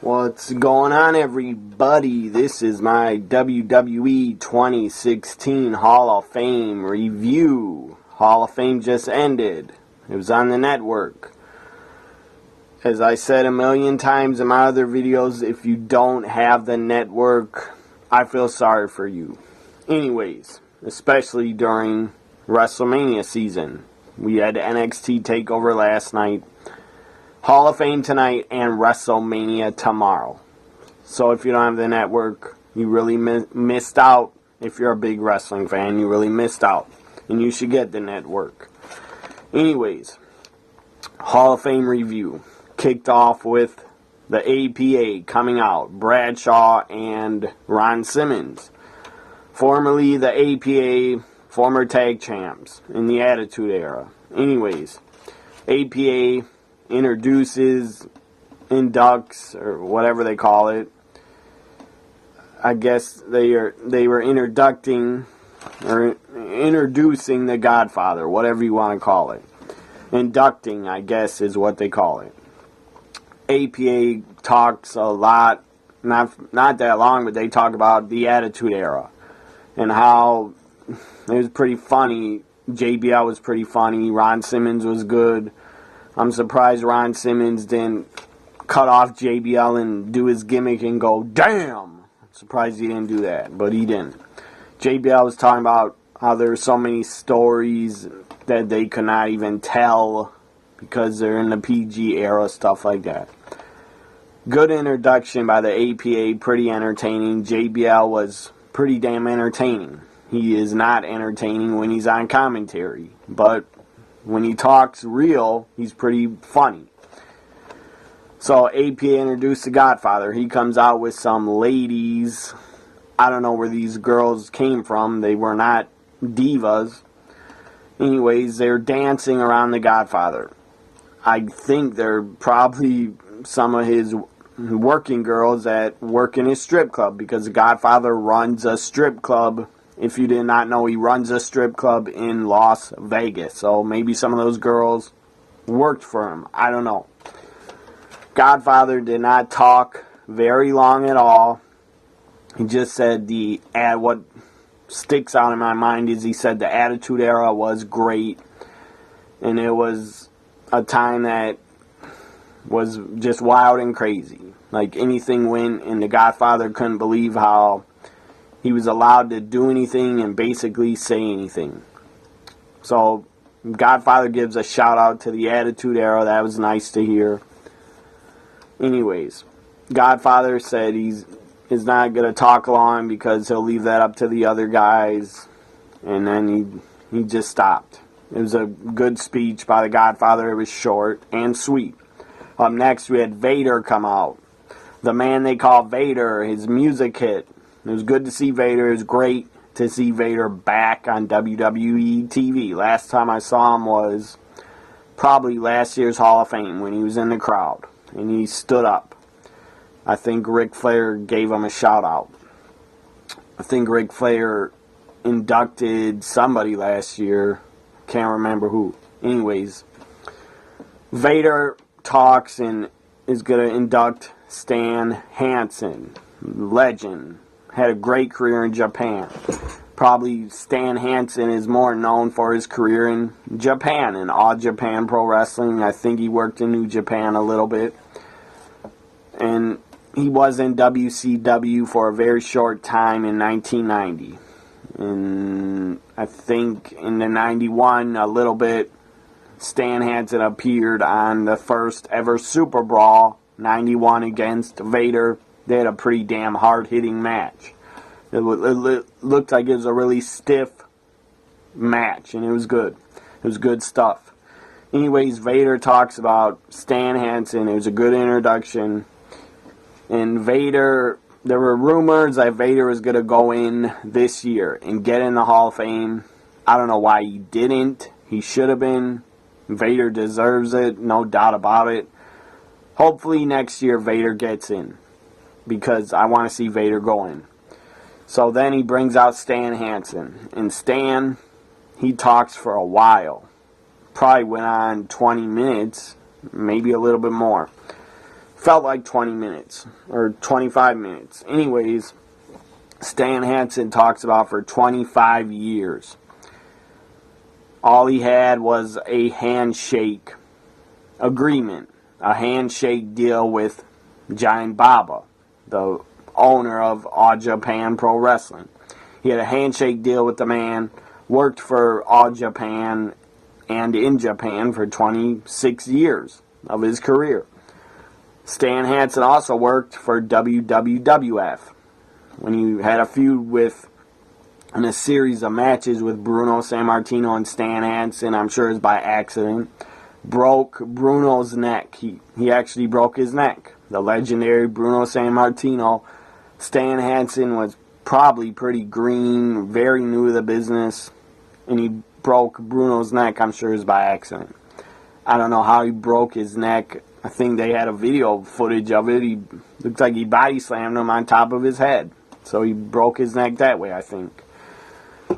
What's going on, everybody? This is my WWE 2016 Hall of Fame review. Hall of Fame just ended. It was on the network. As I said a million times in my other videos, if you don't have the network, I feel sorry for you. Anyways, especially during WrestleMania season. We had NXT TakeOver last night, Hall of Fame tonight, and WrestleMania tomorrow. So if you don't have the network, you really missed out. If you're a big wrestling fan, you really missed out. And you should get the network. Anyways, Hall of Fame review. Kicked off with the APA coming out. Bradshaw and Ron Simmons. Formerly the APA, former tag champs in the Attitude Era. Anyways, APA introduces, inducts, or whatever they call it. I guess they were introducing the Godfather, whatever you want to call it. Inducting, I guess, is what they call it. APA talks a lot, not that long, but they talk about the Attitude Era and how it was pretty funny. JBL was pretty funny. Ron Simmons was good. I'm surprised Ron Simmons didn't cut off JBL and do his gimmick and go, damn! I'm surprised he didn't do that, but he didn't. JBL was talking about how there were so many stories that they could not even tell because they're in the PG era, stuff like that. Good introduction by the APA, pretty entertaining. JBL was pretty damn entertaining. He is not entertaining when he's on commentary, but when he talks real, he's pretty funny. So APA introduced the Godfather. He comes out with some ladies. I don't know where these girls came from. They were not divas. Anyways, they're dancing around the Godfather. I think they're probably some of his working girls that work in his strip club, because the Godfather runs a strip club. If you did not know, he runs a strip club in Las Vegas. So maybe some of those girls worked for him. I don't know. Godfather did not talk very long at all. He just said what sticks out in my mind is he said the Attitude Era was great. And it was a time that was just wild and crazy. Like anything went, and the Godfather couldn't believe how he was allowed to do anything and basically say anything. So Godfather gives a shout out to the Attitude Era. That was nice to hear. Anyways, Godfather said is not going to talk long because he'll leave that up to the other guys. And then he just stopped. It was a good speech by the Godfather. It was short and sweet. Up next, we had Vader come out. The man they call Vader, his music hit. It was good to see Vader. It was great to see Vader back on WWE TV. Last time I saw him was probably last year's Hall of Fame when he was in the crowd. And he stood up. I think Ric Flair gave him a shout out. I think Ric Flair inducted somebody last year. Can't remember who. Anyways, Vader talks and is going to induct Stan Hanson. Legend. Had a great career in Japan. Probably Stan Hanson is more known for his career in Japan, in All Japan Pro Wrestling. I think he worked in New Japan a little bit. And he was in WCW for a very short time in 1990. And I think in the 91, a little bit, Stan Hanson appeared on the first ever Super Brawl, 91 against Vader. They had a pretty damn hard-hitting match. It looked like it was a really stiff match, and it was good. It was good stuff. Anyways, Vader talks about Stan Hanson. It was a good introduction. And Vader, there were rumors that Vader was going to go in this year and get in the Hall of Fame. I don't know why he didn't. He should have been. Vader deserves it, no doubt about it. Hopefully next year Vader gets in, because I want to see Vader go in. So then he brings out Stan Hanson. And Stan, he talks for a while. Probably went on 20 minutes, maybe a little bit more. felt like 20 minutes or 25 minutes. Anyways, Stan Hansen talks about for 25 years. All he had was a handshake agreement, a handshake deal with Giant Baba, the owner of All Japan Pro Wrestling. He had a handshake deal with the man, worked for All Japan and in Japan for 26 years of his career. Stan Hansen also worked for WWF when he had a feud with, in a series of matches with Bruno Sammartino and Stan Hansen, I'm sure it's by accident, broke Bruno's neck. He actually broke his neck. The legendary Bruno Sammartino. Stan Hansen was probably pretty green, very new to the business, and he broke Bruno's neck. I'm sure it's by accident. I don't know how he broke his neck. I think they had a video footage of it. He looked like he body slammed him on top of his head. So he broke his neck that way, I think.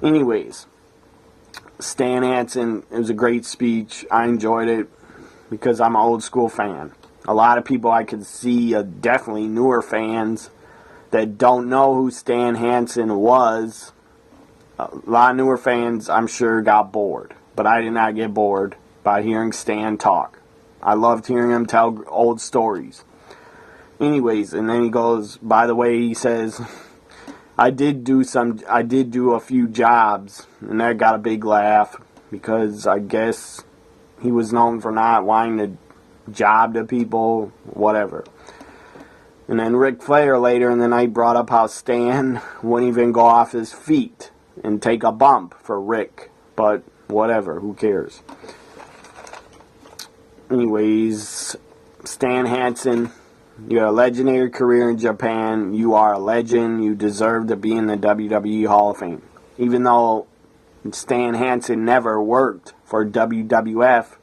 Anyways, Stan Hansen, it was a great speech. I enjoyed it because I'm an old school fan. A lot of people I could see, definitely newer fans, that don't know who Stan Hansen was. A lot of newer fans, I'm sure, got bored. But I did not get bored by hearing Stan talk. I loved hearing him tell old stories. Anyways, and then he goes, by the way, he says, I did do a few jobs, and that got a big laugh, because I guess he was known for not wanting to job to people, whatever. And then Ric Flair later in the night brought up how Stan wouldn't even go off his feet and take a bump for Rick, but whatever, who cares? Anyways, Stan Hansen, you had a legendary career in Japan. You are a legend. You deserve to be in the WWE Hall of Fame. Even though Stan Hansen never worked for WWF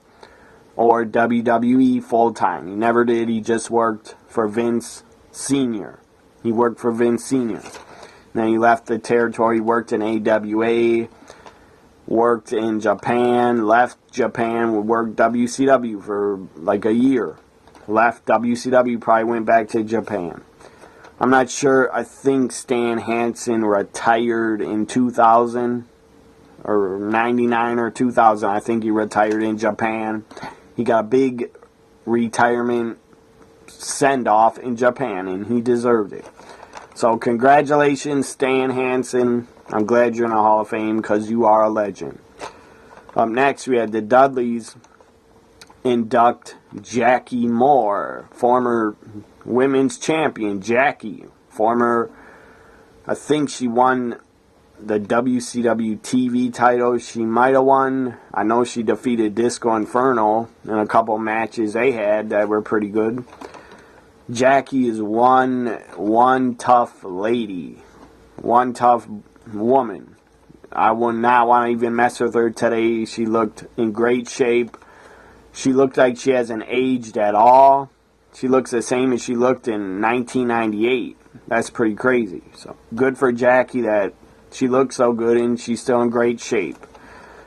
or WWE full-time. He never did. He just worked for Vince Sr. He worked for Vince Sr. Then he left the territory, worked in AWA, worked in Japan, left Japan, worked WCW for like a year. Left WCW, probably went back to Japan. I'm not sure. I think Stan Hansen retired in 2000 or 99 or 2000. I think he retired in Japan. He got a big retirement send-off in Japan, and he deserved it. So congratulations, Stan Hansen. I'm glad you're in the Hall of Fame because you are a legend. Up next, we had the Dudleys induct Jackie Moore, former women's champion. Jackie, former, I think she won the WCW TV title. She might have won. I know she defeated Disco Inferno in a couple matches they had that were pretty good. Jackie is one tough lady, one tough woman. I would not want to even mess with her today. She looked in great shape. She looked like she hasn't aged at all. She looks the same as she looked in 1998. That's pretty crazy. So good for Jackie that she looks so good and she's still in great shape.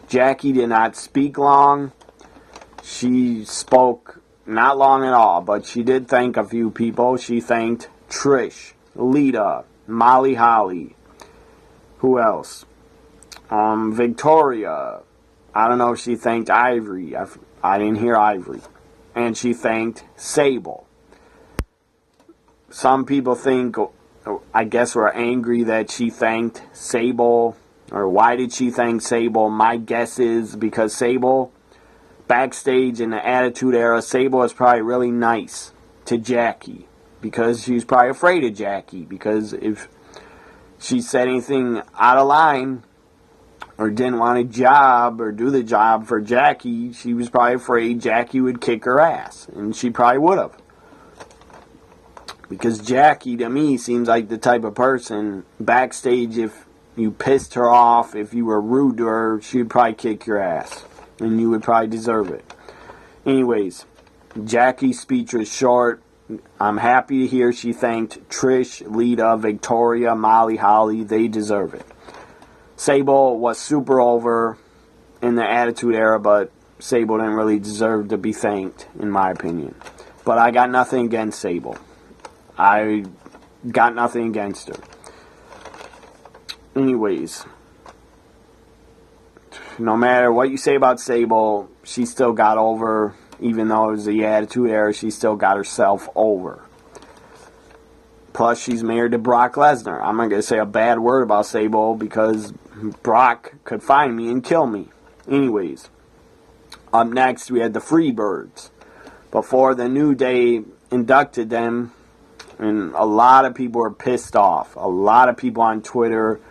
Jackie did not speak long. She spoke not long at all, but she did thank a few people. She thanked Trish, Lita, Molly Holly. Who else? Victoria. I don't know if she thanked Ivory. I didn't hear Ivory. And she thanked Sable. Some people think, I guess, were angry that she thanked Sable. Or why did she thank Sable? My guess is because Sable, backstage in the Attitude Era, Sable was probably really nice to Jackie. Because she was probably afraid of Jackie. Because if she said anything out of line, or didn't want a job or do the job for Jackie, she was probably afraid Jackie would kick her ass. And she probably would have. Because Jackie, to me, seems like the type of person, backstage, if you pissed her off, if you were rude to her, she would probably kick your ass. And you would probably deserve it. Anyways, Jackie's speech was short. I'm happy to hear she thanked Trish, Lita, Victoria, Molly Holly. They deserve it. Sable was super over in the Attitude Era, but Sable didn't really deserve to be thanked, in my opinion. But I got nothing against Sable. I got nothing against her. Anyways, no matter what you say about Sable, she still got over. Even though it was the Attitude Era, she still got herself over. Plus, she's married to Brock Lesnar. I'm not going to say a bad word about Sable because Brock could find me and kill me. Anyways, up next we had the Freebirds. Before the New Day inducted them, and a lot of people were pissed off. A lot of people on Twitter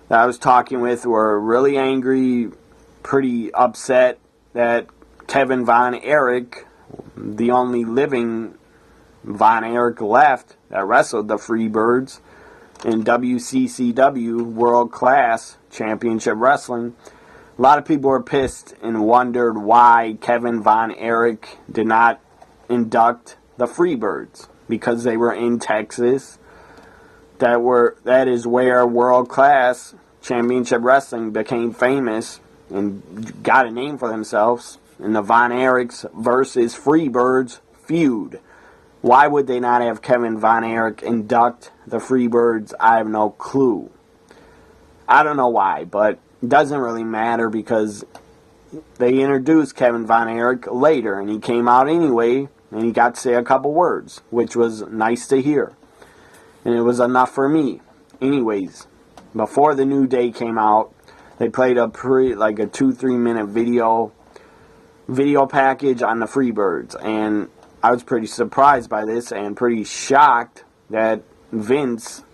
that I was talking with were really angry, pretty upset that Kevin Von Erich, the only living Von Erich left that wrestled the Freebirds in WCCW World Class Championship Wrestling. A lot of people were pissed and wondered why Kevin Von Erich did not induct the Freebirds, because they were in Texas. That is where World Class Championship Wrestling became famous and got a name for themselves in the Von Erichs versus Freebirds feud. Why would they not have Kevin Von Erich induct the Freebirds? I have no clue. I don't know why, but it doesn't really matter because they introduced Kevin Von Erich later, and he came out anyway, and he got to say a couple words, which was nice to hear. And it was enough for me. Anyways, before the New Day came out, they played a 2-3 minute video package on the Freebirds, and I was pretty surprised by this and pretty shocked that Vince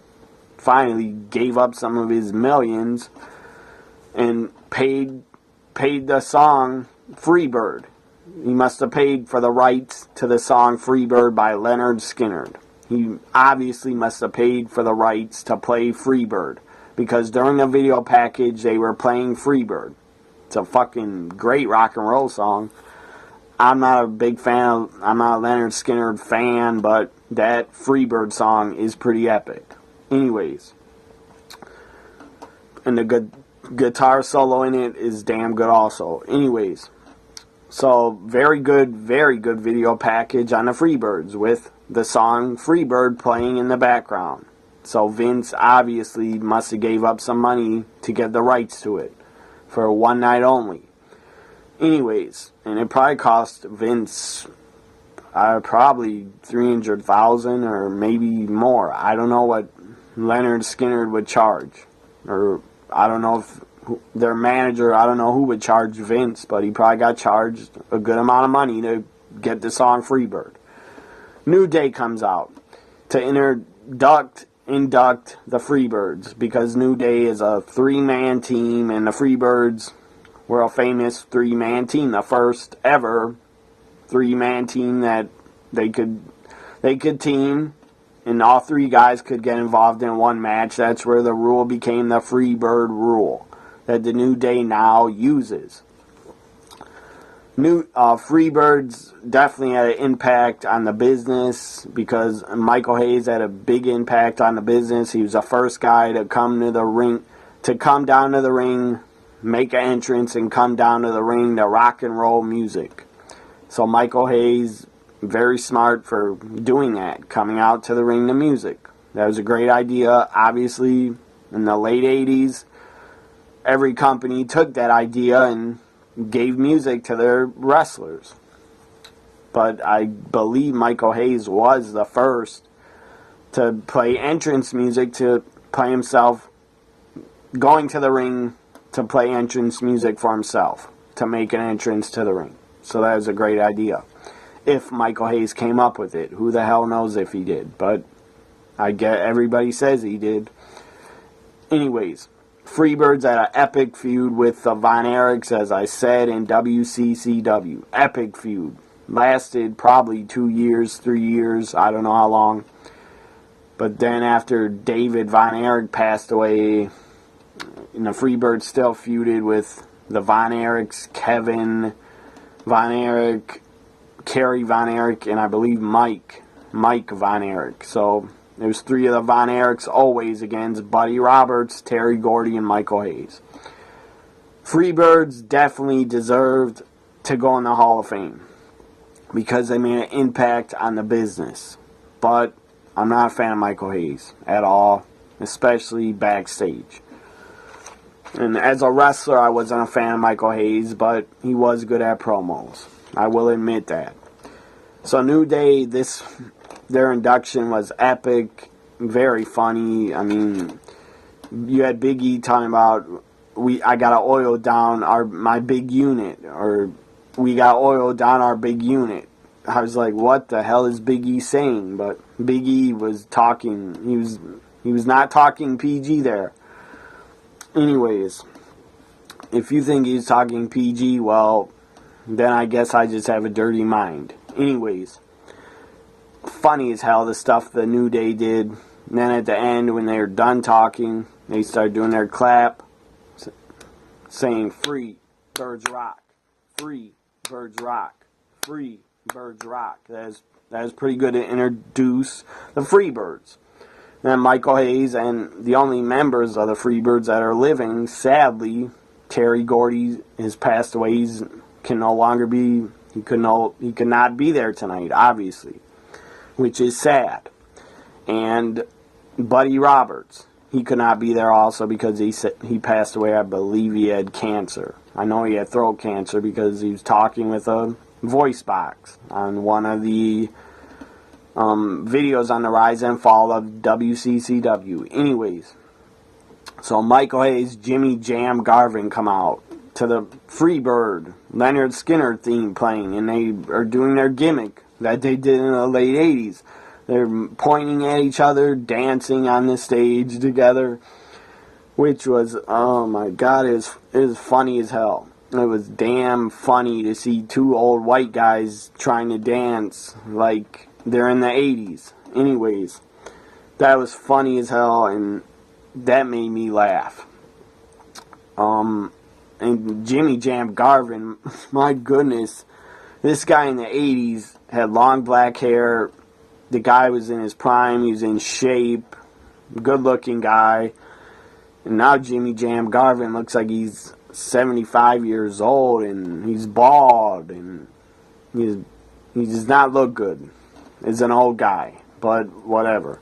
finally gave up some of his millions and paid the song Freebird. He must have paid for the rights to the song Freebird by Leonard Skinner. He obviously must have paid for the rights to play Freebird, because during the video package they were playing Freebird. It's a fucking great rock and roll song. I'm not a big fan I'm not a Leonard Skinner fan, but that Freebird song is pretty epic. Anyways, and the good guitar solo in it is damn good also. Anyways, so very good video package on the Freebirds with the song Freebird playing in the background. So Vince obviously must have gave up some money to get the rights to it for one night only. Anyways, and it probably cost Vince probably $300,000 or maybe more. I don't know what Leonard Skinner would charge, or I don't know if their manager, I don't know who would charge Vince, but he probably got charged a good amount of money to get the song Freebird. New Day comes out to induct the Freebirds, because New Day is a 3-man team, and the Freebirds were a famous 3-man team, the first ever 3-man team that they could team, and all 3 guys could get involved in one match. That's where the rule became the Freebird rule that the New Day now uses. Freebirds definitely had an impact on the business, because Michael Hayes had a big impact on the business. He was the first guy to come down to the ring, make an entrance, and come down to the ring to rock and roll music. So Michael Hayes, very smart for doing that, coming out to the ring to music. That was a great idea. Obviously, in the late 80s, every company took that idea and gave music to their wrestlers. But I believe Michael Hayes was the first to play entrance music, to play himself going to the ring to play entrance music for himself, to make an entrance to the ring. So that was a great idea. If Michael Hayes came up with it, who the hell knows if he did, but I get everybody says he did. Anyways, Freebirds had an epic feud with the Von Erichs, as I said, in WCCW. Epic feud. Lasted probably 2 years, 3 years, I don't know how long. But then after David Von Erich passed away, and the Freebirds still feuded with the Von Erichs, Kevin Von Erich, Kerry Von Erich, and I believe Mike Von Erich. So there's 3 of the Von Erichs always against Buddy Roberts, Terry Gordy, and Michael Hayes. Freebirds definitely deserved to go in the Hall of Fame. because they made an impact on the business. But I'm not a fan of Michael Hayes at all, especially backstage. And as a wrestler, I wasn't a fan of Michael Hayes, but he was good at promos. I will admit that. So New Day, their induction was epic, very funny. I mean, you had Big E talking about, I gotta oil down my big unit, or we got oil down our big unit. I was like, what the hell is Big E saying? But Big E was talking. He was not talking PG there. Anyways, if you think he's talking PG, well, then I guess I just have a dirty mind. Anyways, funny as hell the stuff the New Day did. And then at the end, when they were done talking, they started doing their clap, saying, "Free Birds Rock, Free Birds Rock, Free Birds Rock." That was pretty good to introduce the Freebirds. And then Michael Hayes and the only members of the Freebirds that are living, sadly, Terry Gordy has passed away. He could not be there tonight, obviously, which is sad. And Buddy Roberts, he could not be there also because he passed away. I believe he had cancer. I know he had throat cancer because he was talking with a voice box on one of the videos on the rise and fall of WCCW. Anyways, so Michael Hayes, Jimmy Jam Garvin come out to the Freebird Leonard Skinner theme playing, and they are doing their gimmick that they did in the late 80s. They're pointing at each other, dancing on the stage together, which was, oh my god, it was funny as hell. It was damn funny to see two old white guys trying to dance like they're in the 80s. Anyways, that was funny as hell, and that made me laugh. And Jimmy Jam Garvin, my goodness, this guy in the 80s had long black hair. The guy was in his prime. He was in shape. Good-looking guy. And now Jimmy Jam Garvin looks like he's 75 years old, and he's bald, and he does not look good. He's an old guy, but whatever.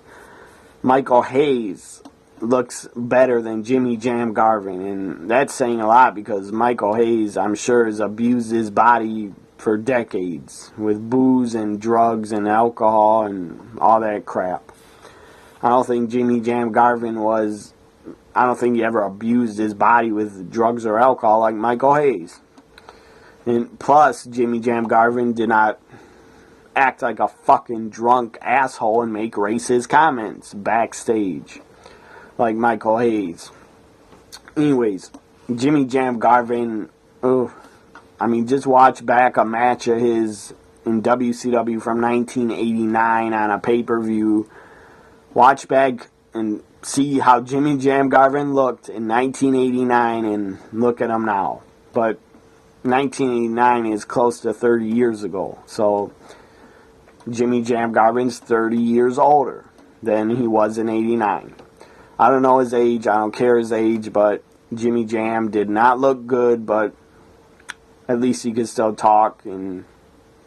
Michael Hayes looks better than Jimmy Jam Garvin, and that's saying a lot because Michael Hayes, I'm sure, has abused his body for decades with booze and drugs and alcohol and all that crap. I don't think Jimmy Jam Garvin I don't think he ever abused his body with drugs or alcohol like Michael Hayes. And plus, Jimmy Jam Garvin did not act like a fucking drunk asshole and make racist comments backstage like Michael Hayes. Anyways, Jimmy Jam Garvin, just watch back a match of his in WCW from 1989 on a pay-per-view. Watch back and see how Jimmy Jam Garvin looked in 1989 and look at him now. But 1989 is close to 30 years ago. So Jimmy Jam Garvin's 30 years older than he was in 89. I don't know his age. I don't care his age. But Jimmy Jam did not look good. But at least he could still talk. And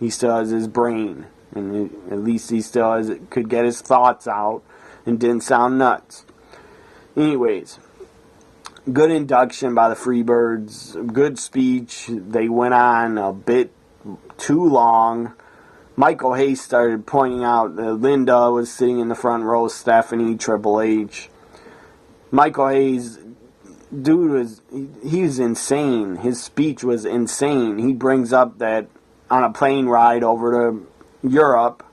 he still has his brain. And at least he still could get his thoughts out and didn't sound nuts. Anyways, good induction by the Freebirds. Good speech. They went on a bit too long. Michael Hayes started pointing out that Linda was sitting in the front row, Stephanie, Triple H. Michael Hayes, he was insane. His speech was insane. He brings up that on a plane ride over to Europe,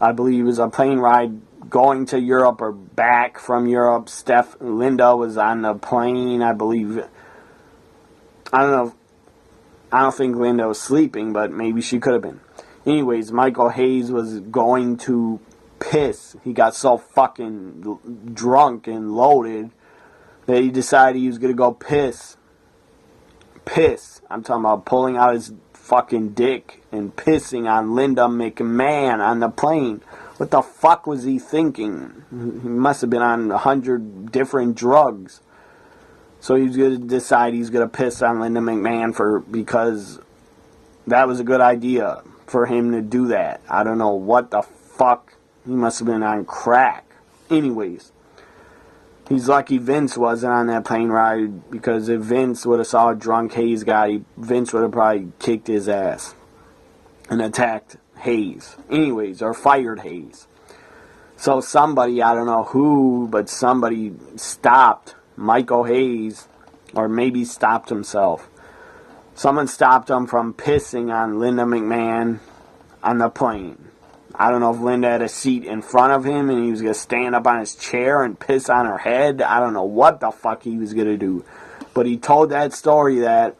I believe it was a plane ride going to Europe or back from Europe, Linda was on the plane, I believe. I don't think Linda was sleeping, but maybe she could have been. Anyways, Michael Hayes was going to piss. He got so fucking drunk and loaded that he decided he was going to go piss. Piss. I'm talking about pulling out his fucking dick and pissing on Linda McMahon on the plane. What the fuck was he thinking? He must have been on 100 different drugs. So he was going to decide he's going to piss on Linda McMahon because that was a good idea. for him to do that. I don't know what the fuck. He must have been on crack. Anyways, he's lucky Vince wasn't on that plane ride, because if Vince would have saw a drunk Hayes guy, Vince would have probably kicked his ass and attacked Hayes. Anyways, or fired Hayes. So somebody, I don't know who, but somebody stopped Michael Hayes, or maybe stopped himself. Someone stopped him from pissing on Linda McMahon on the plane. I don't know if Linda had a seat in front of him and he was going to stand up on his chair and piss on her head. I don't know what the fuck he was going to do. But he told that story that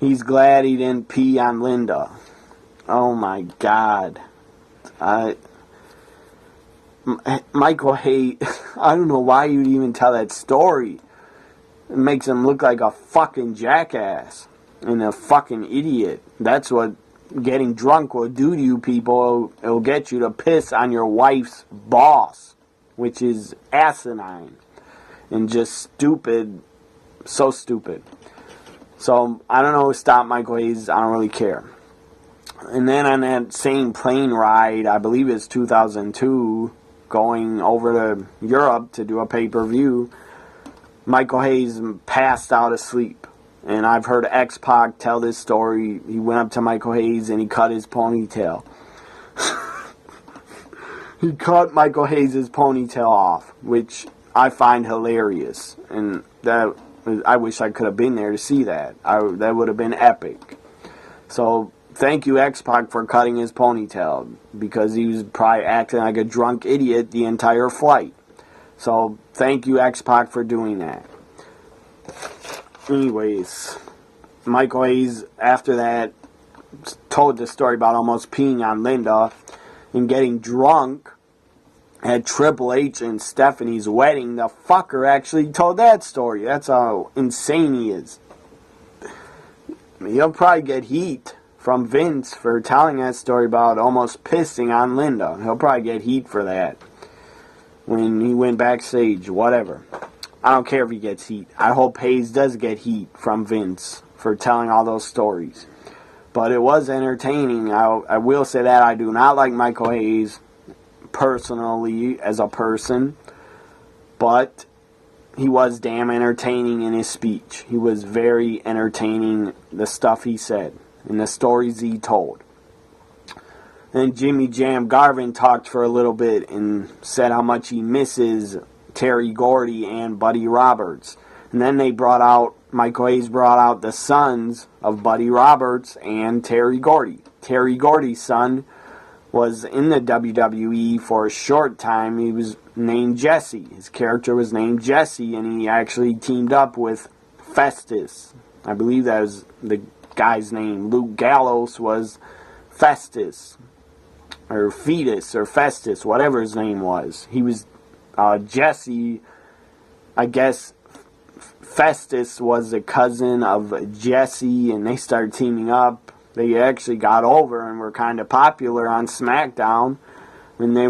he's glad he didn't pee on Linda. Oh my God. Michael Hayes, I don't know why you'd even tell that story. It makes him look like a fucking jackass and a fucking idiot. That's what getting drunk will do to you people. It'll get you to piss on your wife's boss, which is asinine and just stupid. So stupid. So I don't know who stopped Michael Hayes. I don't really care. And then on that same plane ride, I believe it's 2002, going over to Europe to do a pay-per-view, Michael Hayes passed out asleep. And I've heard X-Pac tell this story. He went up to Michael Hayes and he cut his ponytail. He cut Michael Hayes' ponytail off, which I find hilarious. And that, I wish I could have been there to see that. That would have been epic. So thank you, X-Pac, for cutting his ponytail, because he was probably acting like a drunk idiot the entire flight. So thank you, X-Pac, for doing that. Anyways, Michael Hayes, after that, told the story about almost peeing on Linda and getting drunk at Triple H and Stephanie's wedding. The fucker actually told that story. That's how insane he is. He'll probably get heat from Vince for telling that story about almost pissing on Linda. He'll probably get heat for that when he went backstage, whatever. I don't care if he gets heat. I hope Hayes does get heat from Vince for telling all those stories. But it was entertaining. I will say that I do not like Michael Hayes personally as a person, but he was damn entertaining in his speech. He was very entertaining, the stuff he said and the stories he told. Then Jimmy Jam Garvin talked for a little bit and said how much he misses Terry Gordy and Buddy Roberts. And then Michael Hayes brought out the sons of Buddy Roberts and Terry Gordy. Terry Gordy's son was in the WWE for a short time. He was named Jesse. His character was named Jesse, and he actually teamed up with Festus. I believe that was the guy's name. Luke Gallows was Festus, or Fetus, or Festus, whatever his name was. He was Jesse. I guess Festus was a cousin of Jesse, and they started teaming up. They actually got over and were kind of popular on SmackDown when they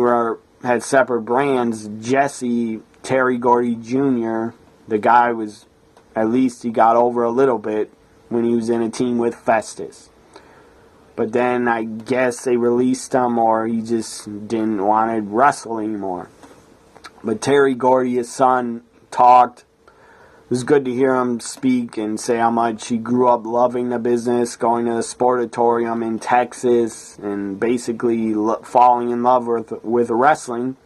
had separate brands. Jesse, Terry Gordy Jr., the guy was, at least he got over a little bit when he was in a team with Festus. But then I guess they released him, or he just didn't want to wrestle anymore. But Terry Gordy, his son, talked. It was good to hear him speak and say how much he grew up loving the business, going to the Sportatorium in Texas, and basically falling in love with wrestling.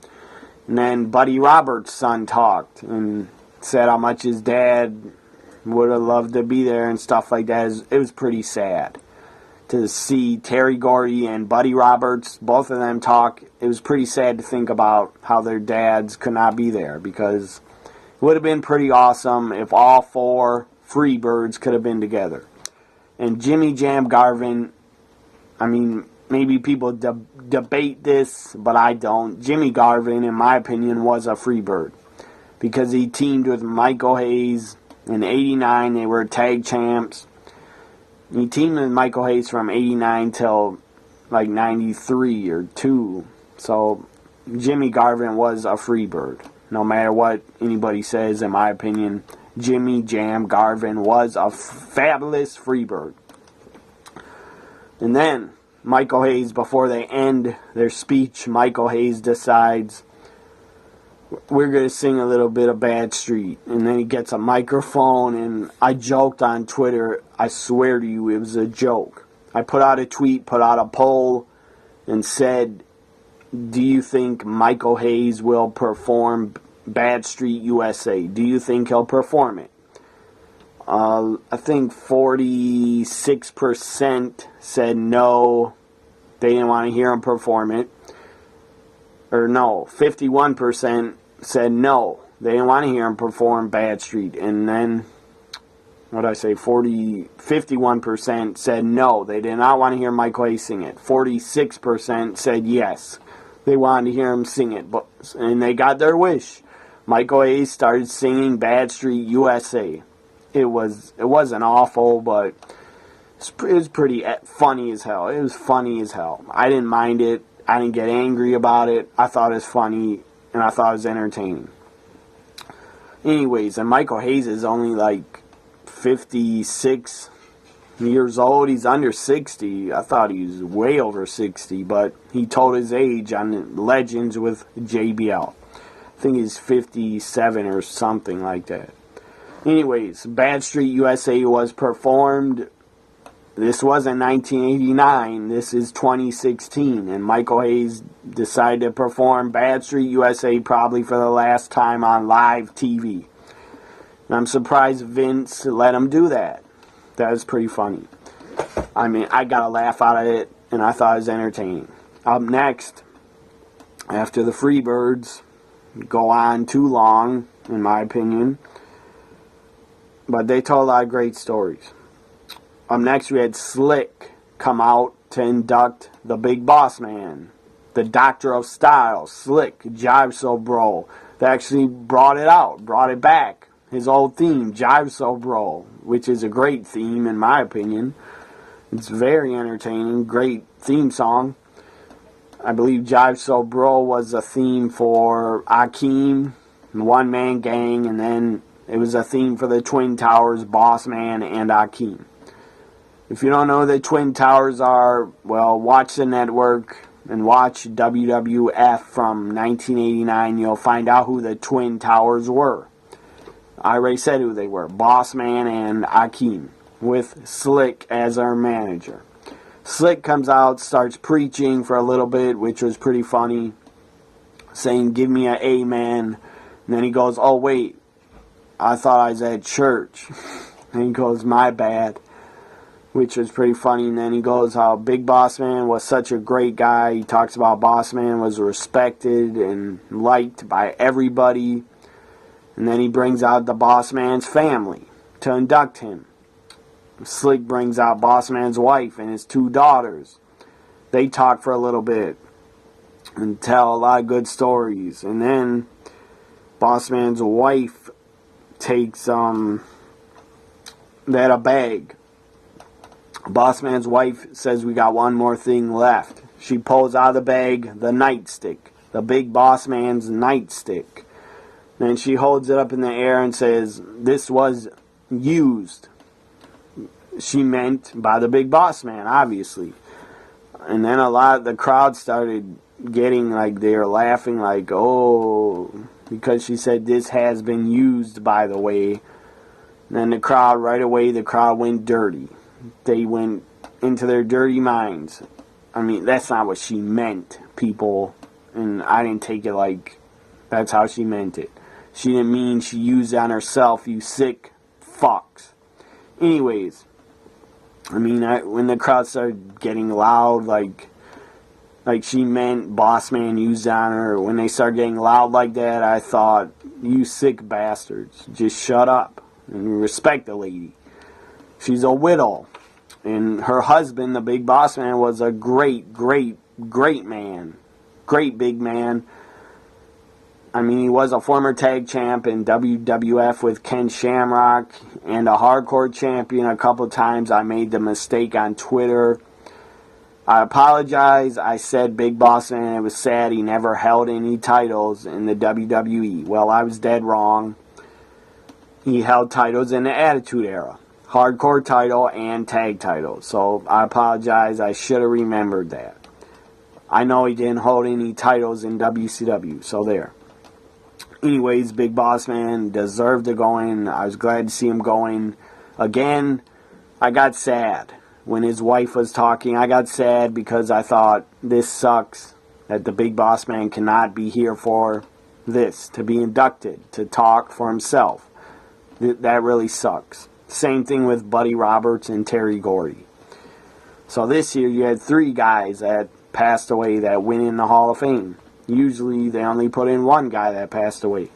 And then Buddy Roberts' son talked and said how much his dad would have loved to be there and stuff like that. It was pretty sad to see Terry Gordy and Buddy Roberts, both of them talk. It was pretty sad to think about how their dads could not be there, because it would have been pretty awesome if all four Freebirds could have been together. And Jimmy Jam Garvin, I mean, maybe people debate this, but I don't. Jimmy Garvin, in my opinion, was a Freebird, because he teamed with Michael Hayes in '89. They were tag champs. He teamed with Michael Hayes from '89 till like '93 or 2. So Jimmy Garvin was a Freebird. No matter what anybody says, in my opinion, Jimmy Jam Garvin was a fabulous Freebird. And then Michael Hayes, before they end their speech, Michael Hayes decides, we're going to sing a little bit of Bad Street. And then he gets a microphone, and I joked on Twitter, I swear to you, it was a joke. I put out a tweet, put out a poll, and said, do you think Michael Hayes will perform Bad Street USA? Do you think he'll perform it? I think 46% said no, they didn't want to hear him perform it. Or no, 51% said no, they didn't want to hear him perform Bad Street. And then, what did I say, 51% said no, they did not want to hear Michael Hayes sing it. 46% said yes, they wanted to hear him sing it. And they got their wish. Michael Hayes started singing Bad Street USA. It wasn't awful, but it was pretty funny as hell. It was funny as hell. I didn't mind it. I didn't get angry about it. I thought it was funny, and I thought it was entertaining. Anyways, and Michael Hayes is only like 56 years old. He's under 60. I thought he was way over 60, but he told his age on Legends with JBL. I think he's 57 or something like that. Anyways, Bad Street USA was performed. This wasn't 1989. This is 2016. And Michael Hayes decided to perform Bad Street USA probably for the last time on live TV. And I'm surprised Vince let him do that. That was pretty funny. I mean, I got a laugh out of it, and I thought it was entertaining. Up next, after the Freebirds go on too long, in my opinion, but they told a lot of great stories. Up next, we had Slick come out to induct the Big Boss Man, the Doctor of Style, Slick, Jive So Bro. They actually brought it back. His old theme, Jive So Bro, which is a great theme in my opinion. It's very entertaining, great theme song. I believe Jive So Bro was a theme for Akeem, One Man Gang, and then it was a theme for the Twin Towers, Boss Man, and Akeem. If you don't know who the Twin Towers are, well, watch the network and watch WWF from 1989. You'll find out who the Twin Towers were. I already said who they were. Boss Man and Akeem, with Slick as our manager. Slick comes out, starts preaching for a little bit, which was pretty funny, saying, give me an amen. And then he goes, oh, wait, I thought I was at church. And he goes, my bad, which was pretty funny. And then he goes how Big Boss Man was such a great guy. He talks about Boss Man was respected and liked by everybody. And then he brings out the Boss Man's family to induct him. Slick brings out Boss Man's wife and his 2 daughters. They talk for a little bit and tell a lot of good stories. And then Boss Man's wife takes they had a bag. Boss Man's wife says we got one more thing left. She pulls out of the bag the nightstick, the Big Boss Man's nightstick. Then she holds it up in the air and says, this was used. She meant by the Big Boss Man, obviously. And then a lot of the crowd started getting like, they were laughing like, oh, because she said this has been used, by the way. And then the crowd, right away, the crowd went dirty. They went into their dirty minds. I mean, that's not what she meant, people. And I didn't take it like that's how she meant it. She didn't mean she used it on herself, you sick fucks. Anyways, I mean, when the crowd started getting loud, like she meant Boss Man used it on her. When they started getting loud like that, I thought, you sick bastards, just shut up and respect the lady. She's a widow. And her husband, the Big Boss Man, was a great, great, great man. Great big man. I mean, he was a former tag champ in WWF with Ken Shamrock and a hardcore champion a couple of times. I made the mistake on Twitter. I apologize. I said Big Boss Man. It was sad he never held any titles in the WWE. Well, I was dead wrong. He held titles in the Attitude Era. hardcore title and tag title. So I apologize. I should have remembered that. I know he didn't hold any titles in WCW, so there. Anyways, Big Boss Man deserved to go in. I was glad to see him going. Again, I got sad when his wife was talking. I got sad because I thought, this sucks that the Big Boss Man cannot be here for this, to be inducted, to talk for himself. That really sucks. Same thing with Buddy Roberts and Terry Gordy. So this year you had 3 guys that passed away that went in the Hall of Fame. Usually they only put in 1 guy that passed away.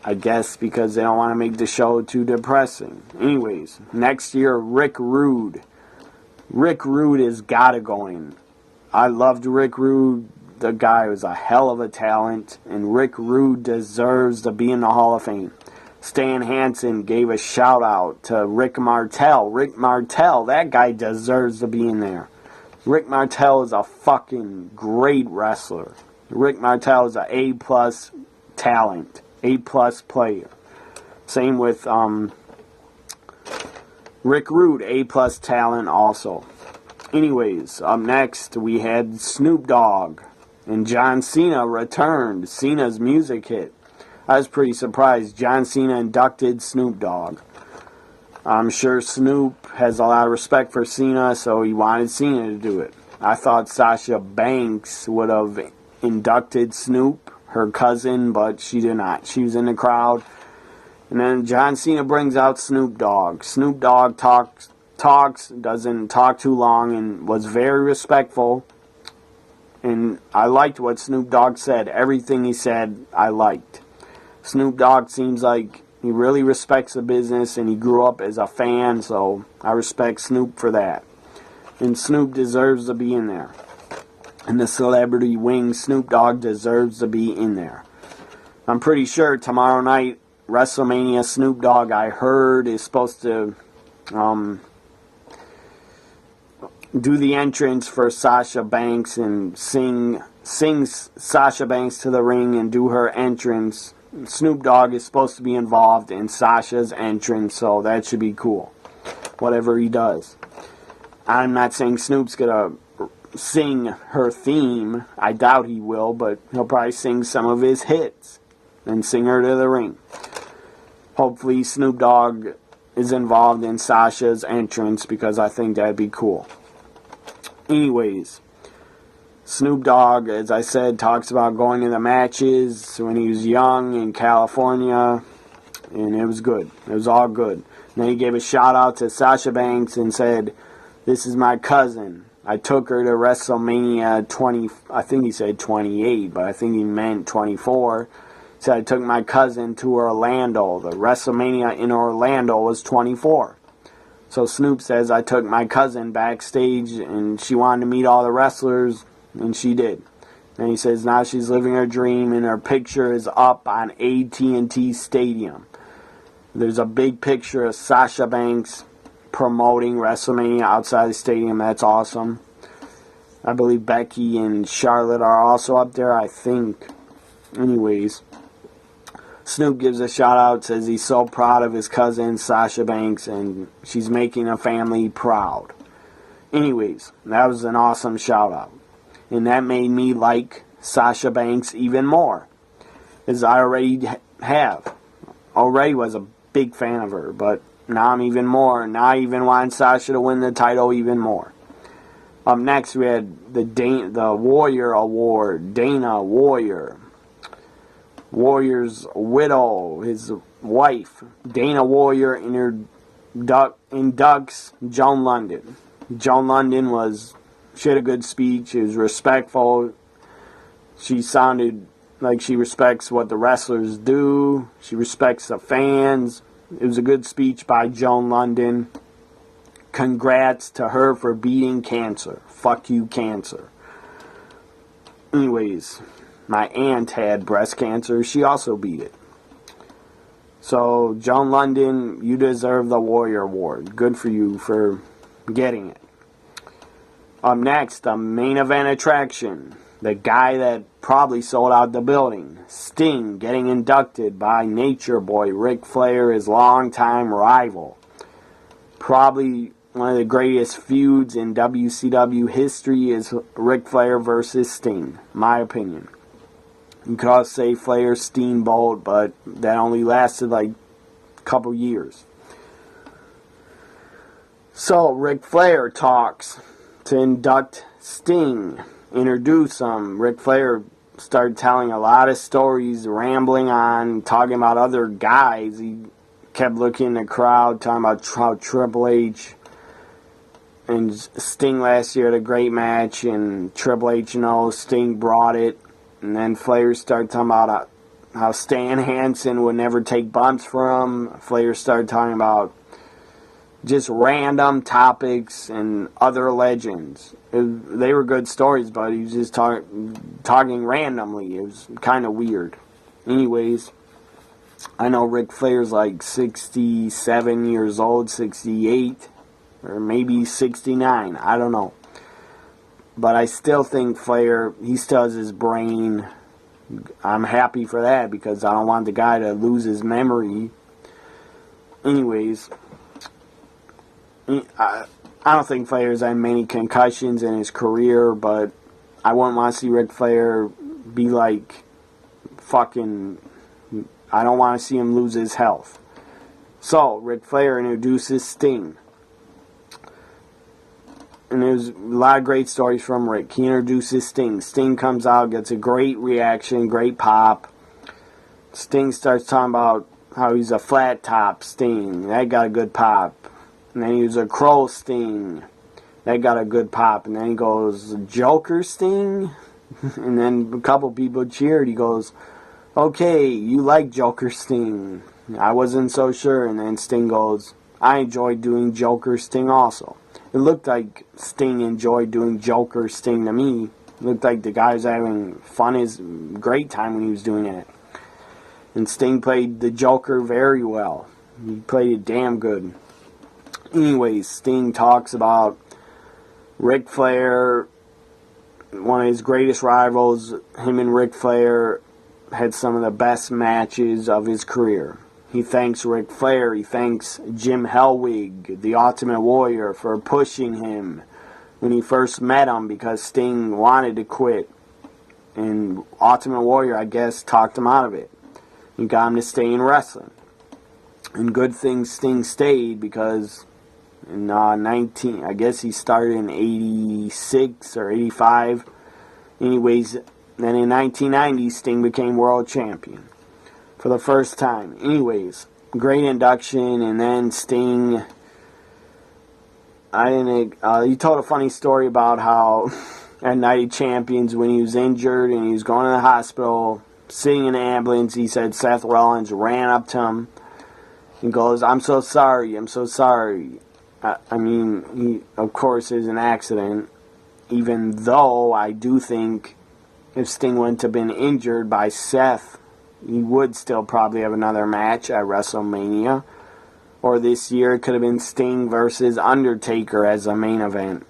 I guess because they don't want to make the show too depressing. Anyways, next year, Rick Rude. Rick Rude has got to go in. I loved Rick Rude. The guy was a hell of a talent, and Rick Rude deserves to be in the Hall of Fame. Stan Hansen gave a shout out to Rick Martel. Rick Martel, that guy deserves to be in there. Rick Martel is a fucking great wrestler. Rick Martel is an A+ talent, A+ player. Same with Rick Rude, A+ talent also. Anyways, up next we had Snoop Dogg and John Cena returned. Cena's music hit. I was pretty surprised. John Cena inducted Snoop Dogg. I'm sure Snoop has a lot of respect for Cena, so he wanted Cena to do it. I thought Sasha Banks would have inducted Snoop, her cousin, but she did not. She was in the crowd. And then John Cena brings out Snoop Dogg. Snoop Dogg talks, doesn't talk too long, and was very respectful. And I liked what Snoop Dogg said. Everything he said, I liked. Snoop Dogg seems like he really respects the business, and he grew up as a fan, so I respect Snoop for that. And Snoop deserves to be in there. In the celebrity wing, Snoop Dogg deserves to be in there. I'm pretty sure tomorrow night, WrestleMania, Snoop Dogg, I heard, is supposed to do the entrance for Sasha Banks and sing Sasha Banks to the ring and do her entrance. Snoop Dogg is supposed to be involved in Sasha's entrance, so that should be cool. Whatever he does. I'm not saying Snoop's gonna sing her theme. I doubt he will, but he'll probably sing some of his hits and sing her to the ring. Hopefully Snoop Dogg is involved in Sasha's entrance because I think that'd be cool. Anyways, Snoop Dogg, as I said, talks about going to the matches when he was young in California, and it was good. It was all good. And then he gave a shout out to Sasha Banks and said, "This is my cousin. I took her to WrestleMania 20, I think he said 28, but I think he meant 24. He said, I took my cousin to Orlando. The WrestleMania in Orlando was 24. So Snoop says, I took my cousin backstage, and she wanted to meet all the wrestlers, and she did. And he says, now she's living her dream, and her picture is up on AT&T Stadium. There's a big picture of Sasha Banks promoting WrestleMania outside the stadium. That's awesome. I believe Becky and Charlotte are also up there, I think. Anyways, Snoop gives a shout out, says he's so proud of his cousin Sasha Banks and she's making a family proud. Anyways, that was an awesome shout out. And that made me like Sasha Banks even more, as I already have. Already was a big fan of her, but now I'm even more. Now I even want Sasha to win the title even more. Up next, we had the Warrior Award. Dana Warrior. Warrior's widow, his wife. Dana Warrior inducts Joan London. Joan London she had a good speech. She was respectful. She sounded like she respects what the wrestlers do. She respects the fans. It was a good speech by Joan London. Congrats to her for beating cancer. Fuck you, cancer. Anyways, my aunt had breast cancer. She also beat it. So, Joan London, you deserve the Warrior Award. Good for you for getting it. Up next, the main event attraction. The guy that probably sold out the building. Sting getting inducted by Nature Boy Ric Flair, his longtime rival. probably one of the greatest feuds in WCW history is Ric Flair versus Sting, my opinion. You could also say Flair Steamboat, but that only lasted like a couple years. So, Ric Flair talks to induct Sting, introduce him. Ric Flair started telling a lot of stories, rambling on, talking about other guys. He kept looking in the crowd, talking about how Triple H and Sting last year had a great match, and Triple H, Sting brought it. And then Flair started talking about how Stan Hanson would never take bumps for him. Flair started talking about just random topics and other legends. They were good stories, but he was just talking randomly. It was kind of weird. Anyways, I know Ric Flair's like 67 years old, 68, or maybe 69. I don't know. But I still think Flair, he still has his brain. I'm happy for that because I don't want the guy to lose his memory. Anyways, I don't think Flair's had many concussions in his career, but I wouldn't want to see Ric Flair be like fucking... I don't want to see him lose his health. So, Ric Flair introduces Sting. And there's a lot of great stories from Rick. He introduces Sting. Sting comes out, gets a great reaction, great pop. Sting starts talking about how he's a flat top Sting. That got a good pop. And then he was a crow Sting. That got a good pop. And then he goes, Joker Sting? And then a couple people cheered. He goes, okay, you like Joker Sting. I wasn't so sure. And then Sting goes, I enjoyed doing Joker Sting also. It looked like Sting enjoyed doing Joker Sting to me. It looked like the guy was having fun, his great time when he was doing it. And Sting played the Joker very well. He played it damn good. Anyways, Sting talks about Ric Flair, one of his greatest rivals. Him and Ric Flair had some of the best matches of his career. He thanks Ric Flair. He thanks Jim Hellwig, the Ultimate Warrior, for pushing him when he first met him because Sting wanted to quit. And Ultimate Warrior, I guess, talked him out of it. He got him to stay in wrestling. And good thing Sting stayed because in I guess he started in 86 or 85. Anyways, then in 1990, Sting became world champion for the first time. Anyways, great induction, and then Sting, he told a funny story about how at Night of Champions, when he was injured and he was going to the hospital, sitting in an ambulance, he said Seth Rollins ran up to him and goes, I'm so sorry. I mean, he, of course, is an accident, even though I do think if Sting wouldn't have been injured by Seth, he would still probably have another match at WrestleMania. Or this year, it could have been Sting versus Undertaker as a main event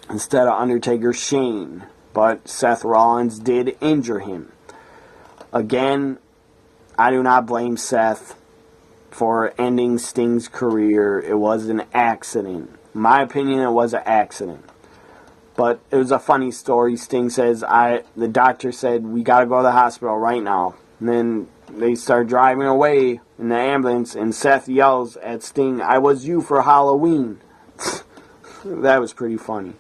instead of Undertaker Shane. But Seth Rollins did injure him. Again, I do not blame Seth for ending Sting's career. It was an accident. In my opinion, it was an accident. But it was a funny story. Sting says, the doctor said, we got to go to the hospital right now. And then they start driving away in the ambulance, and Seth yells at Sting, I was you for Halloween. That was pretty funny.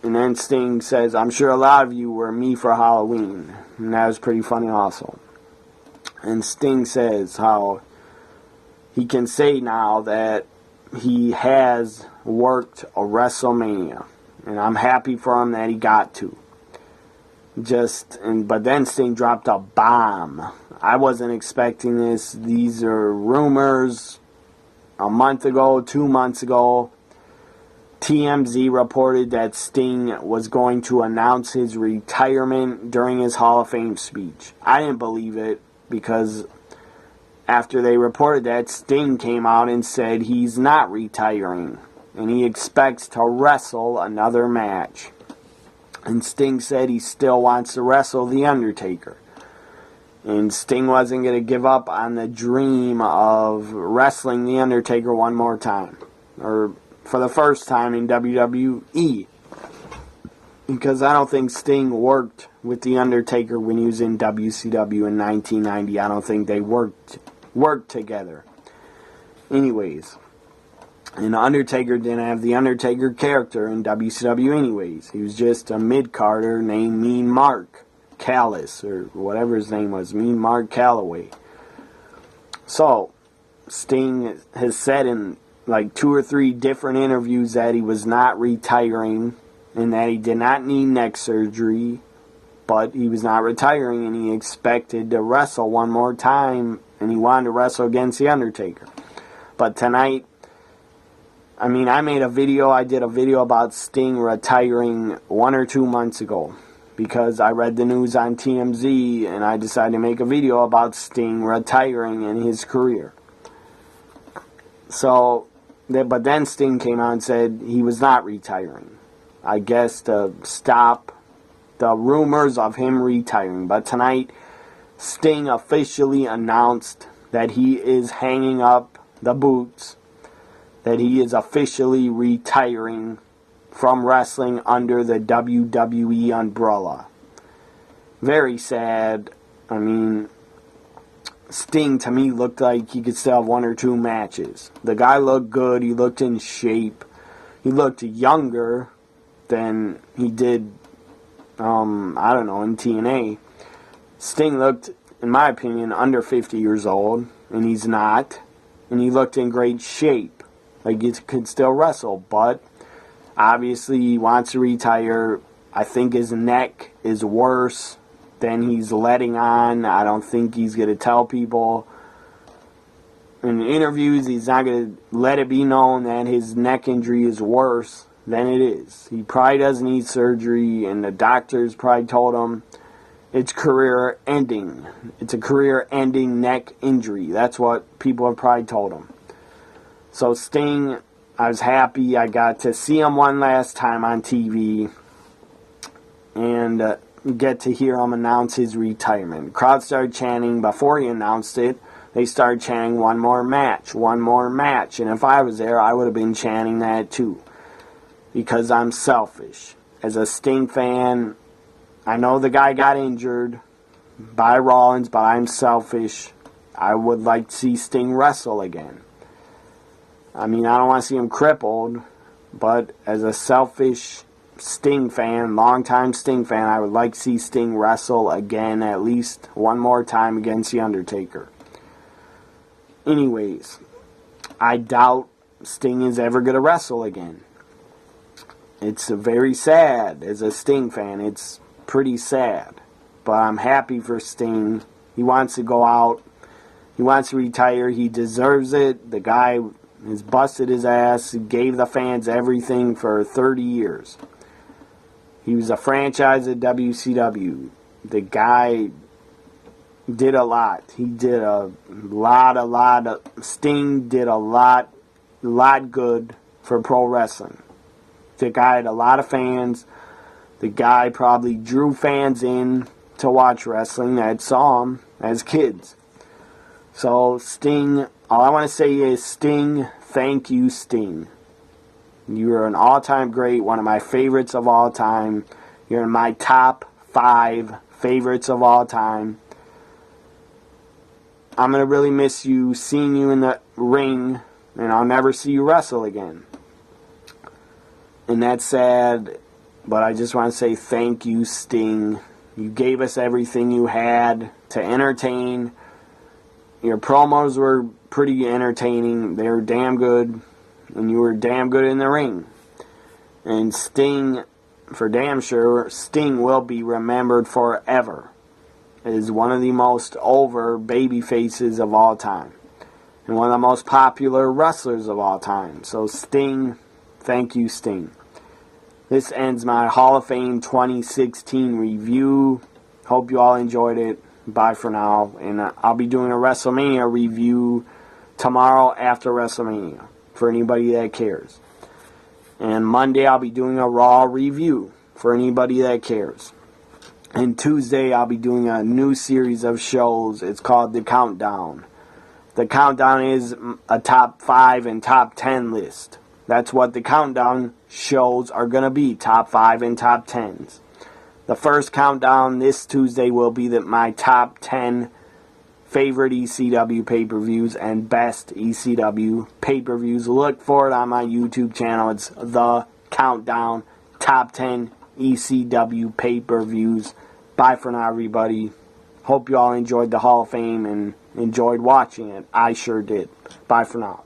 And then Sting says, I'm sure a lot of you were me for Halloween. And that was pretty funny also. And Sting says how he can say now that he has worked a WrestleMania. And I'm happy for him that he got to. But then Sting dropped a bomb. I wasn't expecting this. These are rumors. A month ago, 2 months ago, TMZ reported that Sting was going to announce his retirement during his Hall of Fame speech. I didn't believe it because after they reported that, Sting came out and said he's not retiring and he expects to wrestle another match. And Sting said he still wants to wrestle The Undertaker. And Sting wasn't going to give up on the dream of wrestling The Undertaker one more time. Or for the first time in WWE. Because I don't think Sting worked with The Undertaker when he was in WCW in 1990. I don't think they worked together. Anyways. And The Undertaker didn't have the Undertaker character in WCW anyways. He was just a mid-carder named Mean Mark Callis, or whatever his name was, Mean Mark Calloway. So, Sting has said in like 2 or 3 different interviews that he was not retiring and that he did not need neck surgery, but he was not retiring and he expected to wrestle one more time and he wanted to wrestle against The Undertaker. But tonight, I did a video about Sting retiring 1 or 2 months ago because I read the news on TMZ and I decided to make a video about Sting retiring in his career. But then Sting came out and said he was not retiring. I guess to stop the rumors of him retiring. But tonight, Sting officially announced that he is hanging up the boots, that he is officially retiring from wrestling under the WWE umbrella. Very sad. Sting to me looked like he could still have 1 or 2 matches. The guy looked good. He looked in shape. He looked younger than he did, in TNA. Sting looked, in my opinion, under 50 years old, and he's not. And he looked in great shape. Like he could still wrestle, but obviously he wants to retire. I think his neck is worse than he's letting on. I don't think he's going to tell people. In interviews, he's not going to let it be known that his neck injury is worse than it is. He probably doesn't need surgery, and the doctors probably told him it's career ending. It's a career-ending neck injury. That's what people have probably told him. So Sting, I was happy. I got to see him one last time on TV and get to hear him announce his retirement. The crowd started chanting before he announced it. They started chanting, "One more match, one more match." And if I was there, I would have been chanting that too. Because I'm selfish. As a Sting fan, I know the guy got injured by Rollins, but I'm selfish. I would like to see Sting wrestle again. I don't want to see him crippled, but as a selfish Sting fan, longtime Sting fan, I would like to see Sting wrestle again at least one more time against The Undertaker. Anyways, I doubt Sting is ever going to wrestle again. It's very sad. As a Sting fan, it's pretty sad. But I'm happy for Sting. He wants to go out. He wants to retire. He deserves it. The guy has busted his ass. He gave the fans everything for 30 years. He was a franchise at WCW. The guy did a lot. He did a lot. Sting did a lot good for pro wrestling. The guy had a lot of fans. The guy probably drew fans in to watch wrestling that saw him as kids. So Sting, all I want to say is Sting, thank you, Sting. You're an all-time great, one of my favorites of all time. You're in my top 5 favorites of all time. I'm going to really miss you, seeing you in the ring, and I'll never see you wrestle again. And that's sad, but I just want to say thank you, Sting. You gave us everything you had to entertain. Your promos were pretty entertaining. They were damn good. And you were damn good in the ring. And Sting, for damn sure, Sting will be remembered forever as one of the most over baby faces of all time. And one of the most popular wrestlers of all time. So Sting, thank you, Sting. This ends my Hall of Fame 2016 review. Hope you all enjoyed it. Bye for now. And I'll be doing a WrestleMania review tomorrow after WrestleMania, for anybody that cares. And Monday I'll be doing a Raw review for anybody that cares. And Tuesday, I'll be doing a new series of shows. It's called The Countdown. The Countdown is a top 5 and top 10 list. That's what the Countdown shows are going to be, top 5 and top 10s. The first countdown this Tuesday will be my top 10 favorite ECW pay-per-views and best ECW pay-per-views. Look for it on my YouTube channel. It's The Countdown, top 10 ECW pay-per-views. Bye for now, everybody. Hope you all enjoyed the Hall of Fame and enjoyed watching it. I sure did. Bye for now.